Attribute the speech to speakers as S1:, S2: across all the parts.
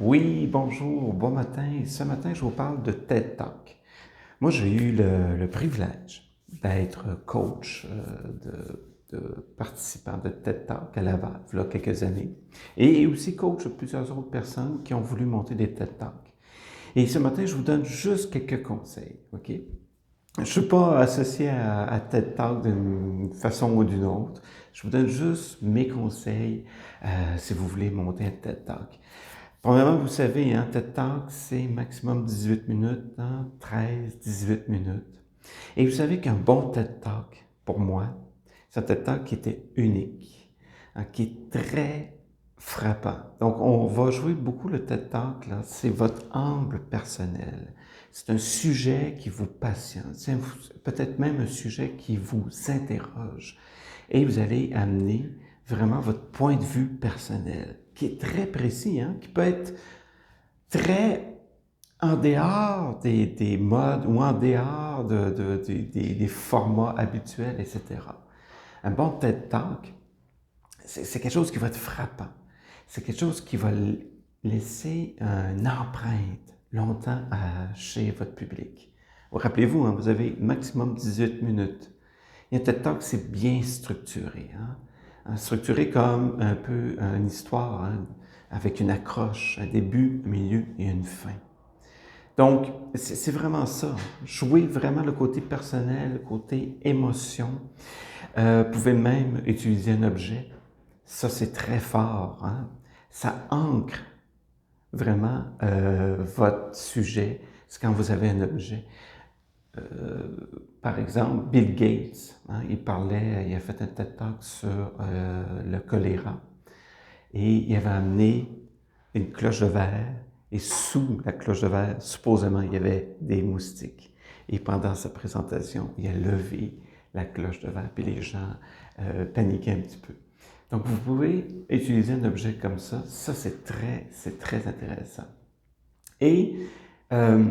S1: Oui, bonjour, bon matin. Ce matin, je vous parle de TED Talk. Moi, j'ai eu le privilège d'être coach de participants de TED Talk à Laval, il y a quelques années, et aussi coach de plusieurs autres personnes qui ont voulu monter des TED Talks. Et ce matin, je vous donne juste quelques conseils, OK? Je ne suis pas associé à TED Talk d'une façon ou d'une autre. Je vous donne juste mes conseils si vous voulez monter un TED Talk. Premièrement, vous savez, hein, TED Talk, c'est maximum 18 minutes, hein, 13-18 minutes. Et vous savez qu'un bon TED Talk, pour moi, c'est un TED Talk qui était unique, hein, qui est très frappant. Donc, on va jouer beaucoup le TED Talk, là, c'est votre angle personnel. C'est un sujet qui vous passionne, c'est peut-être même un sujet qui vous interroge. Et vous allez amener vraiment votre point de vue personnel, qui est très précis, hein, qui peut être très en dehors des modes ou en dehors des formats habituels, etc. Un bon TED Talk, c'est quelque chose qui va être frappant. C'est quelque chose qui va laisser une empreinte longtemps chez votre public. Rappelez-vous, hein, vous avez maximum 18 minutes. Et un TED Talk, c'est bien structuré. Hein? Structuré comme un peu une histoire, hein, avec une accroche, un début, un milieu et une fin. Donc, c'est vraiment ça. Jouer vraiment le côté personnel, le côté émotion. Vous pouvez même utiliser un objet. Ça, c'est très fort. Hein? Ça ancre vraiment votre sujet. C'est quand vous avez un objet. Euh, Par exemple, Bill Gates, hein, il a fait un TED Talk sur le choléra et il avait amené une cloche de verre et sous la cloche de verre, supposément, il y avait des moustiques. Et pendant sa présentation, il a levé la cloche de verre, puis les gens paniquaient un petit peu. Donc, vous pouvez utiliser un objet comme ça. Ça, c'est très intéressant. Et euh,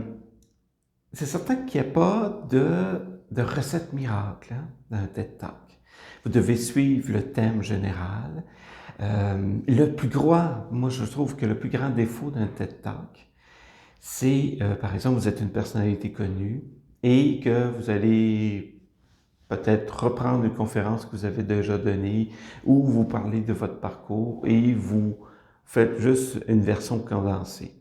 S1: c'est certain qu'il n'y a pas de recette miracle, hein, dans un TED Talk. Vous devez suivre le thème général. Le plus grand, moi je trouve que le plus grand défaut d'un TED Talk, c'est, par exemple, vous êtes une personnalité connue et que vous allez peut-être reprendre une conférence que vous avez déjà donnée ou vous parlez de votre parcours et vous faites juste une version condensée.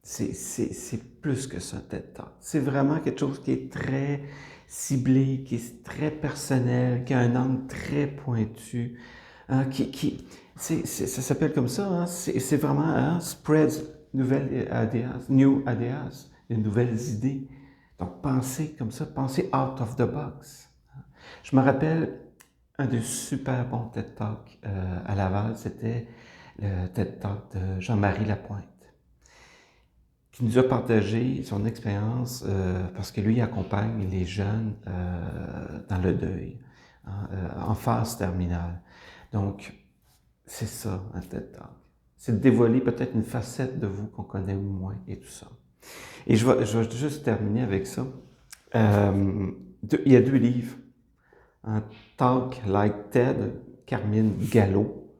S1: C'est plus que ça, TED Talk. C'est vraiment quelque chose qui est très ciblé, qui est très personnel, qui a un angle très pointu, hein, ça s'appelle comme ça, hein, c'est vraiment hein, spreads nouvelles ideas, new ideas, de nouvelles idées. Donc pensez comme ça, pensez out of the box. Je me rappelle un des super bons TED Talks à Laval, c'était le TED Talk de Jean-Marie Lapointe, qui nous a partagé son expérience parce que lui accompagne les jeunes dans le deuil, hein, en phase terminale. Donc, c'est ça, un TED Talk. C'est de dévoiler peut-être une facette de vous qu'on connaît moins et tout ça. Et je vais juste terminer avec ça. Il y a deux livres. Un Talk Like TED, Carmine Gallo.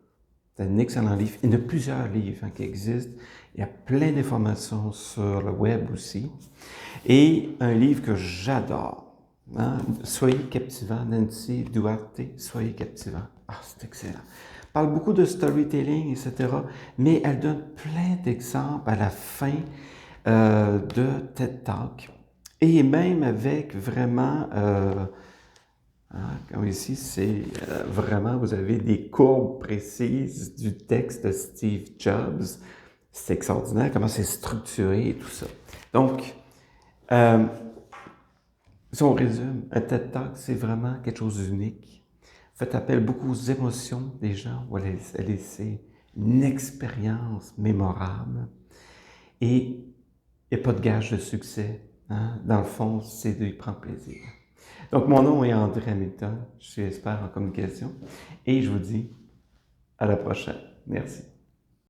S1: C'est un excellent livre. Il y en a plusieurs livres hein, qui existent. Il y a plein d'informations sur le web aussi. Et un livre que j'adore. Hein, Soyez captivant, Nancy Duarte, Soyez captivant. Ah, c'est excellent. Elle parle beaucoup de storytelling, etc. Mais elle donne plein d'exemples à la fin de TED Talk. Et même avec vraiment hein, comme ici, c'est vraiment, vous avez des courbes précises du texte de Steve Jobs. C'est extraordinaire comment c'est structuré et tout ça. Donc, euh, si on résume, un TED Talk, c'est vraiment quelque chose d'unique. Faites appel beaucoup aux émotions des gens, vous allez laisser une expérience mémorable. Et il n'y a pas de gage de succès. Hein? Dans le fond, c'est de y prendre plaisir. Donc, mon nom est André Hamilton, je suis expert en communication et je vous dis à la prochaine. Merci.